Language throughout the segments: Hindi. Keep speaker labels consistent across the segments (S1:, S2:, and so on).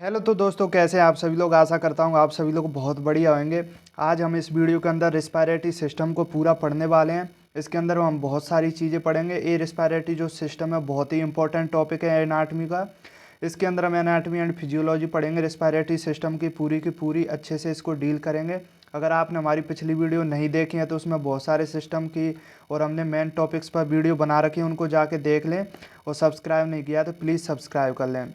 S1: हेलो तो दोस्तों, कैसे हैं आप सभी लोग। आशा करता हूँ आप सभी लोग बहुत बढ़िया होंगे। आज हम इस वीडियो के अंदर रिस्पायरेटरी सिस्टम को पूरा पढ़ने वाले हैं। इसके अंदर हम बहुत सारी चीज़ें पढ़ेंगे। ये रिस्पायरेटरी जो सिस्टम है बहुत ही इंपॉर्टेंट टॉपिक है एनाटमी का। इसके अंदर हम एनाटमी एंड फिजियोलॉजी पढ़ेंगे। रिस्पायरेटरी सिस्टम की पूरी अच्छे से इसको डील करेंगे। अगर आपने हमारी पिछली वीडियो नहीं देखी है तो उसमें बहुत सारे सिस्टम की और हमने मेन टॉपिक्स पर वीडियो बना रखी है, उनको जाके देख लें। और सब्सक्राइब नहीं किया तो प्लीज़ सब्सक्राइब कर लें।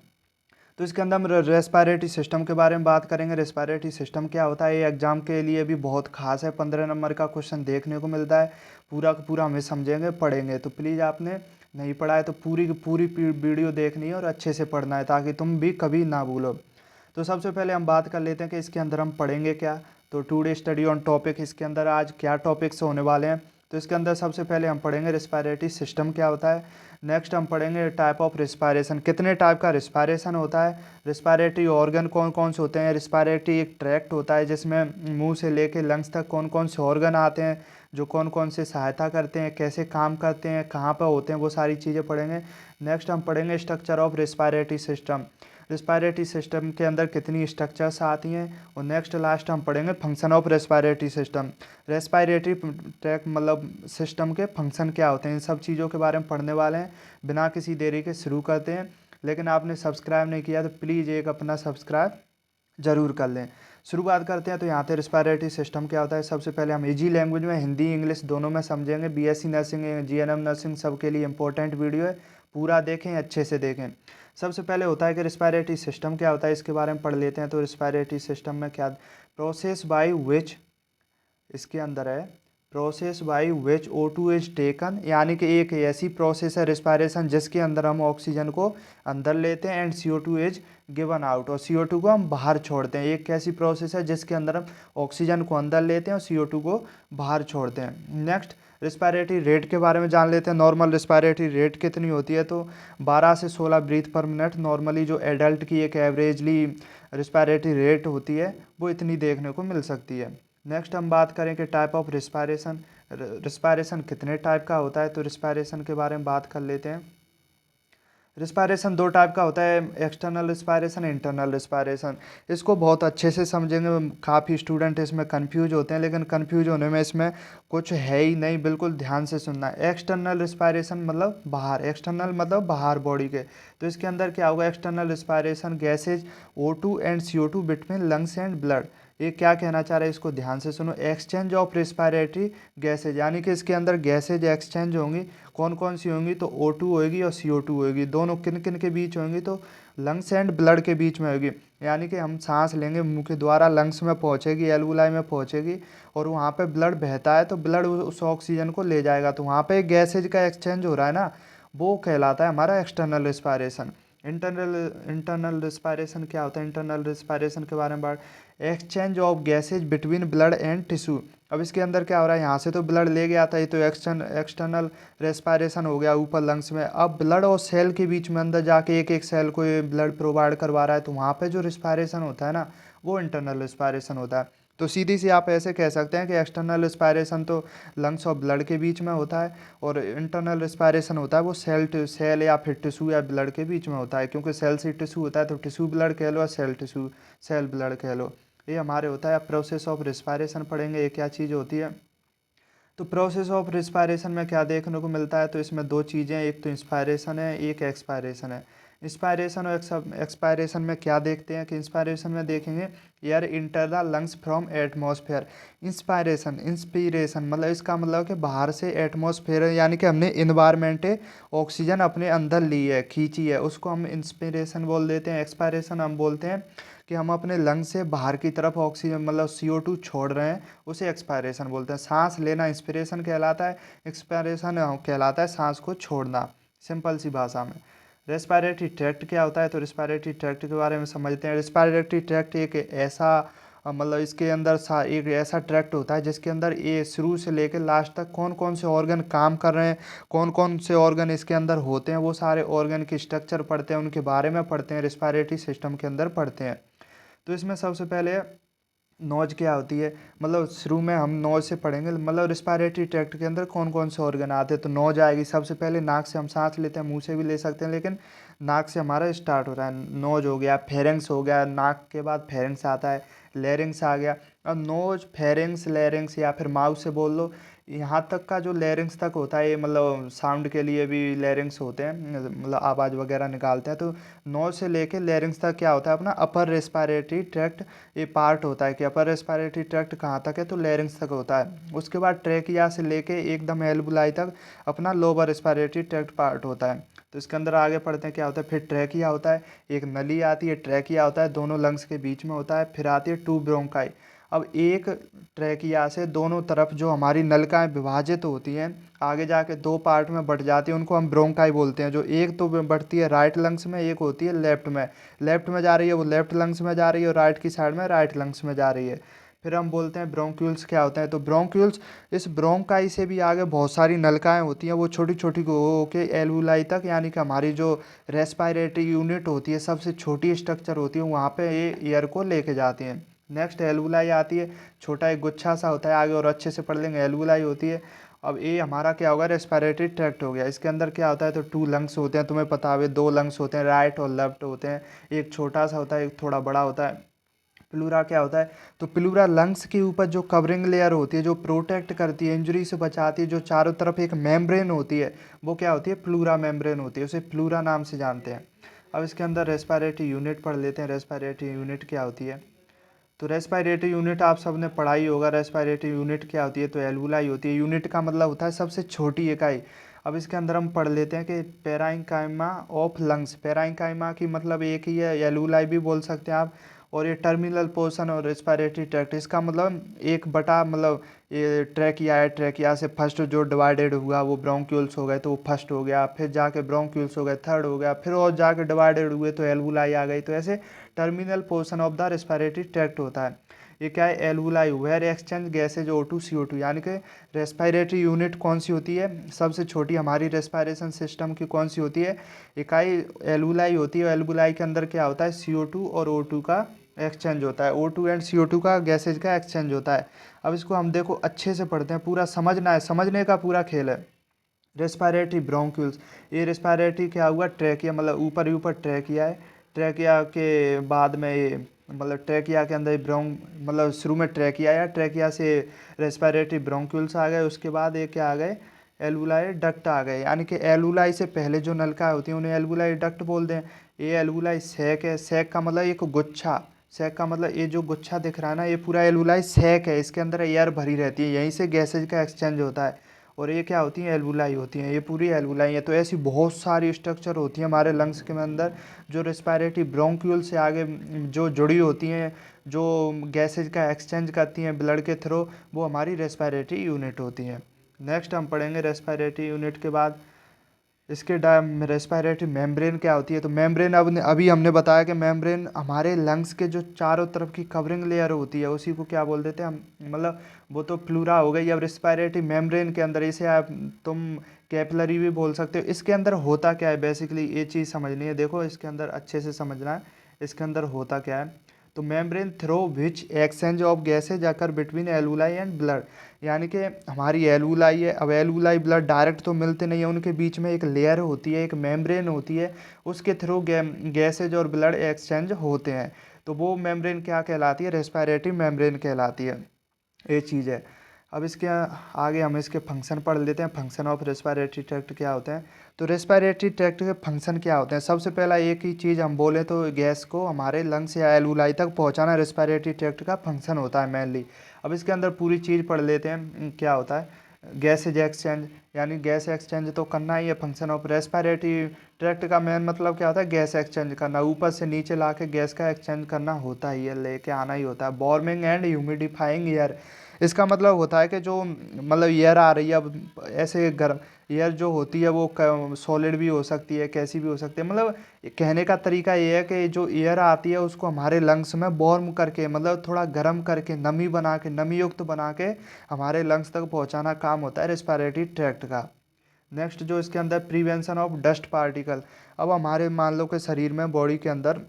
S1: तो इसके अंदर हम रेस्पायरेटरी सिस्टम के बारे में बात करेंगे। रेस्पायरेटरी सिस्टम क्या होता है, ये एग्जाम के लिए भी बहुत खास है। 15 नंबर का क्वेश्चन देखने को मिलता है। पूरा का पूरा हमें समझेंगे, पढ़ेंगे। तो प्लीज़ आपने नहीं पढ़ा है तो पूरी की पूरी वीडियो देखनी है और अच्छे से पढ़ना है ताकि तुम भी कभी ना भूलो। तो सबसे पहले हम बात कर लेते हैं कि इसके अंदर हम पढ़ेंगे क्या। तो टुडे स्टडी ऑन टॉपिक, इसके अंदर आज क्या टॉपिक्स होने वाले हैं। तो इसके अंदर सबसे पहले हम पढ़ेंगे रिस्पायरेटरी सिस्टम क्या होता है। नेक्स्ट हम पढ़ेंगे टाइप ऑफ रिस्पायरेशन, कितने टाइप का रिस्पायरेशन होता है। रिस्पायरेटरी ऑर्गन कौन कौन से होते हैं। रिस्पायरेटरी एक ट्रैक्ट होता है जिसमें मुंह से लेके लंग्स तक कौन कौन से ऑर्गन आते हैं, जो कौन कौन से सहायता करते हैं, कैसे काम करते हैं, कहाँ पर होते हैं, वो सारी चीज़ें पढ़ेंगे। नेक्स्ट हम पढ़ेंगे structure of respiratory system. Respiratory system के अंदर कितनी स्ट्रक्चर्स आती हैं। और नेक्स्ट लास्ट हम पढ़ेंगे function of respiratory system. Respiratory track मतलब सिस्टम के फंक्शन क्या होते हैं, इन सब चीज़ों के बारे में पढ़ने वाले हैं। बिना किसी देरी के शुरू करते हैं। लेकिन आपने सब्सक्राइब नहीं किया तो प्लीज़ एक अपना सब्सक्राइब ज़रूर कर लें। शुरुआत करते हैं। तो यहाँ पे रिस्पायरेटरी सिस्टम क्या होता है, सबसे पहले हम इजी लैंग्वेज में हिंदी इंग्लिश दोनों में समझेंगे। बीएससी नर्सिंग जीएनएम नर्सिंग सबके लिए इंपॉर्टेंट वीडियो है, पूरा देखें, अच्छे से देखें। सबसे पहले होता है कि रिस्पायरेटरी सिस्टम क्या होता है, इसके बारे में पढ़ लेते हैं। तो रिस्पायरेटरी सिस्टम में क्या, प्रोसेस बाय विच, इसके अंदर है process by which O2 is taken, यानी कि एक ऐसी प्रोसेस है रिस्पायरेशन जिसके अंदर हम ऑक्सीजन को अंदर लेते हैं and CO2 is given out, और CO2 को हम बाहर छोड़ते हैं। एक ऐसी प्रोसेस है जिसके अंदर हम ऑक्सीजन को अंदर लेते हैं और CO2 को बाहर छोड़ते हैं। नेक्स्ट रिस्पायरेटरी रेट के बारे में जान लेते हैं। नॉर्मल रिस्पायरेटरी रेट कितनी होती है, तो 12 से 16 ब्रीथ पर मिनट नॉर्मली जो एडल्ट की एक एवरेजली रिस्पायरेटरी रेट होती है वो इतनी देखने को मिल सकती है। नेक्स्ट हम बात करें कि टाइप ऑफ रिस्पायरेशन, रिस्पायरेशन कितने टाइप का होता है। तो रिस्पायरेशन के बारे में बात कर लेते हैं। रिस्पायरेशन दो टाइप का होता है, एक्सटर्नल रिस्पायरेशन, इंटरनल रिस्पायरेशन। इसको बहुत अच्छे से समझेंगे। काफ़ी स्टूडेंट इसमें कंफ्यूज होते हैं, लेकिन कंफ्यूज होने में इसमें कुछ है ही नहीं, बिल्कुल ध्यान से सुनना है। एक्सटर्नल रिस्पायरेशन मतलब बाहर, एक्सटर्नल मतलब बाहर बॉडी के। तो इसके अंदर क्या होगा, external respiration gases O2 and CO2 between lungs and blood. ये क्या कहना चाह रहा है, इसको ध्यान से सुनो। एक्सचेंज ऑफ रिस्पायरेटरी गैसेज, यानी कि इसके अंदर गैसेज एक्सचेंज होंगी। कौन कौन सी होंगी, तो O2 होगी और CO2 होगी। दोनों किन किन के बीच होंगी, तो लंग्स एंड ब्लड के बीच में होगी। यानी कि हम सांस लेंगे, मुंह के द्वारा लंग्स में पहुंचेगी, एल्वुलाई में पहुंचेगी, और वहाँ पे ब्लड बहता है तो ब्लड उस ऑक्सीजन को ले जाएगा। तो वहाँ पे गैसेज का एक्सचेंज हो रहा है ना, वो कहलाता है हमारा external respiration. Internal internal respiration क्या होता है, इंटरनल रिस्पायरेशन के बारे में बात, exchange of gases between blood and tissue. अब इसके अंदर क्या हो रहा है, यहाँ से तो ब्लड ले गया था, ये तो एक्सटर्नल रेस्पायरेशन हो गया ऊपर लंग्स में। अब ब्लड और सेल के बीच में अंदर जाके एक एक सेल को ये ब्लड प्रोवाइड करवा रहा है, तो वहाँ पे जो रिस्पायरेशन होता है ना, वो इंटरनल रिस्पायरेशन होता है। तो सीधी सी आप ऐसे कह सकते हैं कि एक्सटर्नल रिस्पायरेशन तो लंग्स और ब्लड के बीच में होता है, और इंटरनल रिस्पायरेशन होता है वो सेल टू सेल या फिर टिश्यू या ब्लड के बीच में होता है। क्योंकि सेल से टिश्यू होता है तो टिश्यू ब्लड कह लो या सेल टिश्यू सेल ब्लड कह लो। ये हमारे होता है। अब प्रोसेस ऑफ रिस्पायरेशन पढ़ेंगे, ये क्या चीज़ होती है। तो प्रोसेस ऑफ रिस्पायरेशन में क्या देखने को मिलता है, तो इसमें दो चीज़ें, एक तो इंस्पायरेशन है, एक एक्सपायरेशन है। इंस्पायरेशन और एक्सपायरेशन में क्या देखते हैं कि इंस्पायरेशन में देखेंगे air enter the lungs from atmosphere. Inspiration मतलब इसका मतलब कि बाहर से एटमॉस्फेयर, यानी कि हमने इन्वायरमेंट ऑक्सीजन अपने अंदर ली है, खींची है, उसको हम इंस्पिरेशन बोल देते हैं। एक्सपायरेशन हम बोलते हैं कि हम अपने लंग से बाहर की तरफ ऑक्सीजन मतलब CO2 छोड़ रहे हैं, उसे एक्सपायरेशन बोलते हैं। सांस लेना इंस्पिरेशन कहलाता है, एक्सपायरेशन कहलाता है सांस को छोड़ना, सिंपल सी भाषा में। रेस्पायरेटरी ट्रैक्ट क्या होता है, तो रेस्पायरेटरी ट्रैक्ट के बारे में समझते हैं। रेस्पायरेटरी ट्रैक्ट एक ऐसा मतलब इसके अंदर एक ऐसा ट्रैक्ट होता है जिसके अंदर ये शुरू से लेकर लास्ट तक कौन कौन से ऑर्गन काम कर रहे हैं, कौन कौन से ऑर्गन इसके अंदर होते हैं, वो सारे ऑर्गन की स्ट्रक्चर पढ़ते हैं, उनके बारे में पढ़ते हैं, रेस्पायरेटरी सिस्टम के अंदर पढ़ते हैं। तो इसमें सबसे पहले नोज क्या होती है, मतलब शुरू में हम नोज से पढ़ेंगे, मतलब रिस्पायरेटरी ट्रैक्ट के अंदर कौन कौन से ऑर्गन आते हैं। तो नोज आएगी सबसे पहले, नाक से हम सांस लेते हैं, मुंह से भी ले सकते हैं, लेकिन नाक से हमारा स्टार्ट होता है। नोज हो गया, फेरेंक्स हो गया, नाक के बाद फेरेंक्स आता है, लेरिंग्स आ गया। अब नोज, फेरेंक्स, लेरिंग्स या फिर माउथ से बोल लो, यहाँ तक का जो लेरिंग्स तक होता है, ये मतलब साउंड के लिए भी लेरिंग्स होते हैं, मतलब आवाज़ वगैरह निकालते हैं। तो नोज से लेके लेरिंग्स तक क्या होता है, अपना अपर रेस्पायरेटरी ट्रैक्ट ये पार्ट होता है। कि अपर रेस्पायरेटरी ट्रैक्ट कहाँ तक है, तो लेरिंग्स तक होता है। उसके बाद ट्रैकिया से लेके एकदम एल्वुलाई तक अपना लोअर रेस्पायरेटरी ट्रैक्ट पार्ट होता है। तो इसके अंदर आगे पढ़ते हैं क्या होता है। फिर ट्रैकिया होता है, एक नली आती है, ट्रैकिया होता है, दोनों लंग्स के बीच में होता है। फिर आती है टू ब्रोंकाई। अब एक ट्रैकिया से दोनों तरफ जो हमारी नलिकाएं विभाजित होती हैं, आगे जाके दो पार्ट में बट जाती है, उनको हम ब्रोंकाई बोलते हैं। जो एक तो बढ़ती है राइट लंग्स में, एक होती है लेफ्ट में। लेफ्ट में जा रही है वो लेफ्ट लंग्स में जा रही है, और राइट की साइड में राइट लंग्स में जा रही है। फिर हम बोलते हैं ब्रोंक्यूल्स क्या होते हैं। तो ब्रोंक्यूल्स, इस ब्रोंकाई से भी आगे बहुत सारी नलिकाएं होती हैं, वो छोटी छोटी होके एल्वुलाई तक, यानी कि हमारी जो रेस्पायरेटरी यूनिट होती है, सबसे छोटी स्ट्रक्चर होती है, वहाँ पे ये एयर को लेके जाती हैं। नेक्स्ट एल्वुलाई आती है, छोटा एक गुच्छा सा होता है आगे, और अच्छे से पढ़ लेंगे, एल्वुलाई होती है। अब ये हमारा क्या होगा, रेस्पायरेटरी ट्रैक्ट हो गया। इसके अंदर क्या होता है, तो टू लंग्स होते हैं, तुम्हें पता है, दो लंग्स होते हैं, राइट और लेफ्ट होते हैं। एक छोटा सा होता है, एक थोड़ा बड़ा होता है। प्लूरा क्या होता है, तो प्लूरा लंग्स के ऊपर जो कवरिंग लेयर होती है, जो प्रोटेक्ट करती है, इंजरी से बचाती है, जो चारों तरफ एक मेम्ब्रेन होती है, वो क्या होती है, प्लूरा मेम्ब्रेन होती है, उसे प्लूरा नाम से जानते हैं। अब इसके अंदर रेस्पायरेटरी यूनिट पढ़ लेते हैं। रेस्पायरेटरी यूनिट क्या होती है, तो रेस्पायरेटरी यूनिट आप सबने पढ़ा ही होगा। रेस्पायरेटरी यूनिट क्या होती है, तो एल्वुलाई होती है। यूनिट का मतलब होता है सबसे छोटी इकाई। अब इसके अंदर हम पढ़ लेते हैं कि पेराइंकाइमा ऑफ लंग्स। पेराइंकाइमा की मतलब एक ही है, एल्वुलाई भी बोल सकते हैं आप। और ये टर्मिनल पोर्शन और रेस्पायरेटरी ट्रैक्ट, इसका मतलब एक बटा, मतलब ये ट्रैकिया है, ट्रैकिया से फर्स्ट जो डिवाइडेड हुआ वो ब्रोंक्यूल्स हो गए, तो वो फर्स्ट हो गया। फिर जाके ब्रोंक्यूल्स हो गए, थर्ड हो गया। फिर और जाके डिवाइडेड हुए तो एल्वुलाई आ गई। तो ऐसे terminal portion of the respiratory tract होता है। ये क्या है, alveoli, where exchange gases O2 CO2, यानी कि रेस्पायरेटरी यूनिट कौन सी होती है, सबसे छोटी हमारी रेस्पायरेशन सिस्टम की कौन सी होती है, इकाई एल्वुलाई होती है। एल्वुलाई के अंदर क्या होता है, CO2 और O2 का एक्सचेंज होता है, O2 एंड CO2 का गैसेज का एक्सचेंज होता है। अब इसको हम देखो अच्छे से पढ़ते हैं, पूरा समझना है, समझने का पूरा खेल है। रेस्पायरेटरी ब्रोंक्यूल्स, ये रेस्पायरेटरी क्या हुआ, ट्रैकिया, मतलब ऊपर ही ऊपर ट्रैकिया है। ट्रैकिया के बाद में ये, मतलब ट्रैकिया के अंदर ब्रोंक, मतलब शुरू में ट्रैकिया आया, ट्रैकिया से रेस्पायरेटरी ब्रोंक्यूल्स आ गए। उसके बाद ये क्या आ गए, एल्वुलाई डक्ट आ गए। यानी कि एल्वुलाई से पहले जो नलिका होती है उन्हें एल्वुलाई डक्ट बोलते हैं। ये एल्वुलाई सैक है, सैक का मतलब एक गुच्छा, सैक का मतलब ये जो गुच्छा दिख रहा है ना, ये पूरा एल्वुलाई सैक है, इसके अंदर एयर भरी रहती है, यहीं से गैसेज का एक्सचेंज होता है। और ये क्या होती हैं, एल्वुलाई होती हैं, ये पूरी एल्वुलाई है। तो ऐसी बहुत सारी स्ट्रक्चर होती हैं हमारे लंग्स के अंदर, जो रेस्पायरेटरी ब्रोंक्यूल से आगे जो जुड़ी होती हैं, जो गैसेज का एक्सचेंज करती हैं ब्लड के थ्रू, वो हमारी रेस्पायरेटरी यूनिट होती हैं। नेक्स्ट हम पढ़ेंगे रेस्पायरेटरी यूनिट के बाद इसके रेस्पायरेटरी मेम्ब्रेन क्या होती है। तो मेम्ब्रेन, अब अभी हमने बताया कि मेम्ब्रेन हमारे लंग्स के जो चारों तरफ की कवरिंग लेयर होती है, उसी को क्या बोल देते हैं हम, मतलब वो तो प्लूरा हो गई। अब रेस्पायरेटरी मेम्ब्रेन के अंदर, इसे आप तुम कैपिलरी भी बोल सकते हो। इसके अंदर होता क्या है, बेसिकली ये चीज़ समझनी है। देखो इसके अंदर अच्छे से समझना है, इसके अंदर होता क्या है। तो membrane through which exchange of gases occur between alveoli and blood, यानी कि हमारी एल्वुलाई है। अब एल्वुलाई ब्लड डायरेक्ट तो मिलते नहीं है, उनके बीच में एक लेयर होती है, एक मेम्ब्रेन होती है, उसके थ्रू गैसेज और ब्लड एक्सचेंज होते हैं। तो वो मेम्ब्रेन क्या कहलाती है, रेस्पायरेटरी मेम्ब्रेन कहलाती है। ये चीज़ है। अब इसके आगे हम इसके फंक्शन पढ़ लेते हैं। फंक्शन ऑफ रेस्पायरेटरी ट्रैक्ट क्या होते हैं। तो रेस्पायरेटरी ट्रैक्ट के फंक्शन क्या होते हैं, सबसे पहला एक ही चीज़ हम बोले तो गैस को हमारे लंग्स या एल्वुलाई तक पहुंचाना रेस्पायरेटरी ट्रैक्ट का फंक्शन होता है मेनली। अब इसके अंदर पूरी चीज़ पढ़ लेते हैं, क्या होता है, गैसेज एक्सचेंज, यानी गैस एक्सचेंज तो करना ही है। फंक्शन ऑफ रेस्पायरेटरी ट्रैक्ट का मेन मतलब क्या होता है, गैस एक्सचेंज करना, ऊपर से नीचे ला के गैस का एक्सचेंज करना होता ही है, लेके आना ही होता है। वार्मिंग एंड ह्यूमिडिफाइंग एयर, इसका मतलब होता है कि जो मतलब एयर आ रही है, अब ऐसे गर्म एयर जो होती है वो सॉलिड भी हो सकती है, कैसी भी हो सकती है। मतलब कहने का तरीका ये है कि जो एयर आती है उसको हमारे लंग्स में वार्म करके, मतलब थोड़ा गर्म करके, नमी बना के, नमी युक्त बना के हमारे लंग्स तक पहुंचाना काम होता है रेस्पायरेटरी ट्रैक्ट का। नेक्स्ट जो इसके अंदर प्रिवेंशन ऑफ डस्ट पार्टिकल। अब हमारे मान लो कि शरीर में, बॉडी के अंदर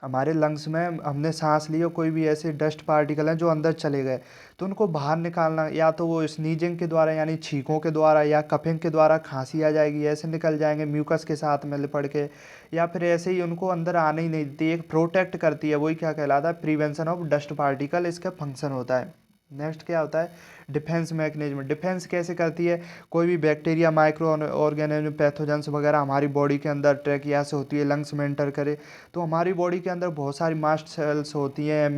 S1: हमारे लंग्स में हमने सांस ली और कोई भी ऐसे डस्ट पार्टिकल हैं जो अंदर चले गए, तो उनको बाहर निकालना, या तो वो स्नीजिंग के द्वारा यानी छींकों के द्वारा, या कफिंग के द्वारा खांसी आ जाएगी, ऐसे निकल जाएंगे म्यूकस के साथ में लिपट के, या फिर ऐसे ही उनको अंदर आने ही नहीं देती, एक प्रोटेक्ट करती है, वही क्या कहलाता है, प्रिवेंशन ऑफ डस्ट पार्टिकल इसका फंक्शन होता है। नेक्स्ट क्या होता है, डिफेंस मैकेनिज्म। डिफेंस कैसे करती है, कोई भी बैक्टीरिया, माइक्रो ऑर्गेनिज्म, पैथोजेंस वगैरह हमारी बॉडी के अंदर ट्रैकिया से होती है, लंग्स में एंटर करे, तो हमारी बॉडी के अंदर बहुत सारी मास्ट सेल्स होती हैं,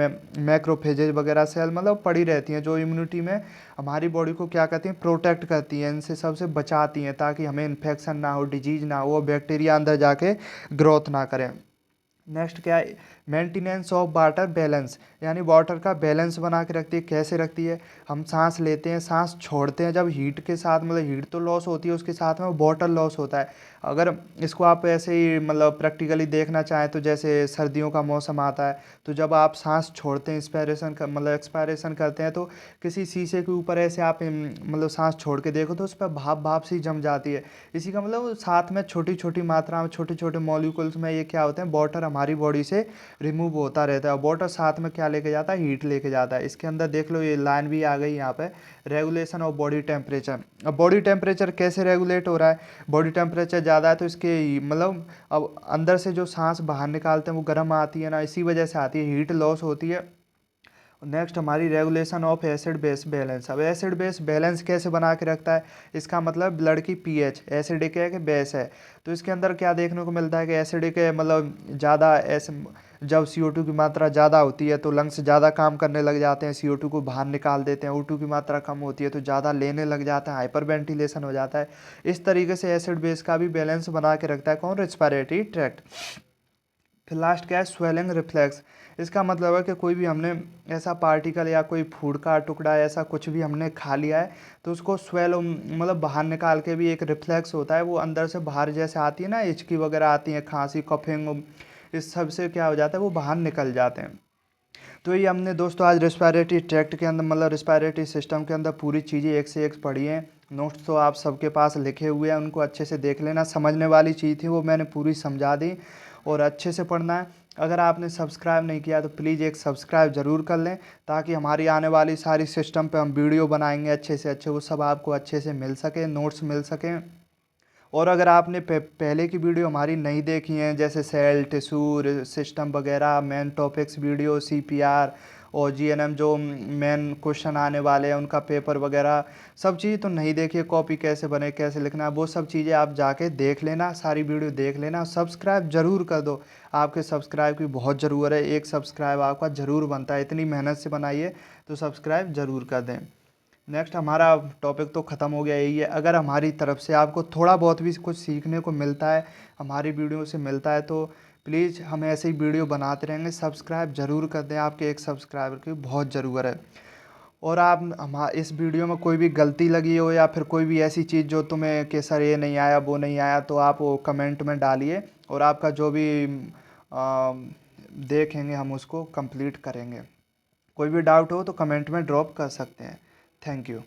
S1: मैक्रोफेजेज वगैरह सेल मतलब पड़ी रहती हैं, जो इम्यूनिटी में हमारी बॉडी को क्या करती हैं, प्रोटेक्ट करती हैं, इनसे सबसे बचाती हैं, ताकि हमें इन्फेक्शन ना हो, डिजीज ना हो, बैक्टीरिया अंदर जाके ग्रोथ ना करें। नेक्स्ट क्या है, मेंटेनेंस ऑफ वाटर बैलेंस, यानी वाटर का बैलेंस बना के रखती है। कैसे रखती है, हम सांस लेते हैं, सांस छोड़ते हैं, जब हीट के साथ मतलब हीट तो लॉस होती है, उसके साथ में वाटर लॉस होता है। अगर इसको आप ऐसे ही मतलब प्रैक्टिकली देखना चाहें तो जैसे सर्दियों का मौसम आता है, तो जब आप सांस छोड़ते हैं, एक्सपायरेशन करते हैं, तो किसी शीशे के ऊपर ऐसे आप मतलब सांस छोड़ के देखो तो उस पर भाप भाप सी जम जाती है। इसी का मतलब साथ में छोटी छोटी मात्रा में, छोटे छोटे मॉलिक्यूल्स में ये क्या होते हैं, वाटर हमारी बॉडी से रिमूव होता रहता है। वाटर साथ में क्या लेके जाता है, हीट लेके जाता है। इसके अंदर देख लो ये लाइन भी आ गई यहाँ पे, रेगुलेशन ऑफ बॉडी टेम्परेचर। अब बॉडी टेम्परेचर कैसे रेगुलेट हो रहा है, बॉडी टेम्परेचर ज़्यादा है तो इसके मतलब अब अंदर से जो सांस बाहर निकालते हैं वो गर्म आती है ना, इसी वजह से आती है, हीट लॉस होती है। नेक्स्ट हमारी regulation of acid base balance. अब एसिड बेस बैलेंस कैसे बना के रखता है, इसका मतलब ब्लड की पीएच एसिडिक है कि बेस है, तो इसके अंदर क्या देखने को मिलता है कि एसिडिक है, मतलब ज़्यादा ऐसे जब CO2 की मात्रा ज़्यादा होती है तो लंग्स ज़्यादा काम करने लग जाते हैं, CO2 को बाहर निकाल देते हैं, O2 की मात्रा कम होती है तो ज़्यादा लेने लग जाता है, हाइपर वेंटिलेशन हो जाता है। इस तरीके से एसिड बेस का भी बैलेंस बना के रखता है कौन, रेस्पिरेटरी ट्रैक्ट। फिर लास्ट क्या है, स्वेलिंग रिफ्लेक्स। इसका मतलब है कि कोई भी हमने ऐसा पार्टिकल या कोई फूड का टुकड़ा ऐसा कुछ भी हमने खा लिया है, तो उसको स्वेल मतलब बाहर निकाल के भी एक रिफ्लेक्स होता है, वो अंदर से बाहर जैसे आती है ना, हिचकी वगैरह आती है, खांसी, कफिंग, इस सब से क्या हो जाता है, वो बाहर निकल जाते हैं। तो ये हमने दोस्तों आज रेस्पिरेटरी ट्रैक्ट के अंदर मतलब रेस्पिरेटरी सिस्टम के अंदर पूरी चीज़ें एक से एक पढ़ी हैं। नोट्स तो आप सबके पास लिखे हुए हैं, उनको अच्छे से देख लेना, समझने वाली चीज़ थी वो मैंने पूरी समझा दी, और अच्छे से पढ़ना है। अगर आपने सब्सक्राइब नहीं किया तो प्लीज़ एक सब्सक्राइब ज़रूर कर लें, ताकि हमारी आने वाली सारी सिस्टम पे हम वीडियो बनाएंगे अच्छे से अच्छे, वो सब आपको अच्छे से मिल सके, नोट्स मिल सकें। और अगर आपने पहले की वीडियो हमारी नहीं देखी हैं, जैसे सेल टिश्यू सिस्टम वगैरह, मेन टॉपिक्स वीडियो, CPR और GNM जो मेन क्वेश्चन आने वाले हैं उनका पेपर वगैरह, सब चीज़ तो नहीं देखी है, कॉपी कैसे बने, कैसे लिखना है, वो सब चीज़ें आप जाके देख लेना, सारी वीडियो देख लेना, सब्सक्राइब ज़रूर कर दो। आपके सब्सक्राइब की बहुत ज़रूरत है, एक सब्सक्राइब आपका ज़रूर बनता है, इतनी मेहनत से बनाइए, तो सब्सक्राइब ज़रूर कर दें। नेक्स्ट हमारा टॉपिक तो ख़त्म हो गया, यही है। अगर हमारी तरफ से आपको थोड़ा बहुत भी कुछ सीखने को मिलता है, हमारी वीडियो से मिलता है, तो प्लीज़ हम ऐसे ही वीडियो बनाते रहेंगे, सब्सक्राइब ज़रूर कर दें, आपके एक सब्सक्राइबर की बहुत ज़रूरत है। और आप हम इस वीडियो में कोई भी गलती लगी हो या फिर कोई भी ऐसी चीज़ जो तुम्हें कि सर ये नहीं आया वो नहीं आया, तो आप वो कमेंट में डालिए, और आपका जो भी आ, देखेंगे हम उसको कंप्लीट करेंगे। कोई भी डाउट हो तो कमेंट में ड्रॉप कर सकते हैं। Thank you.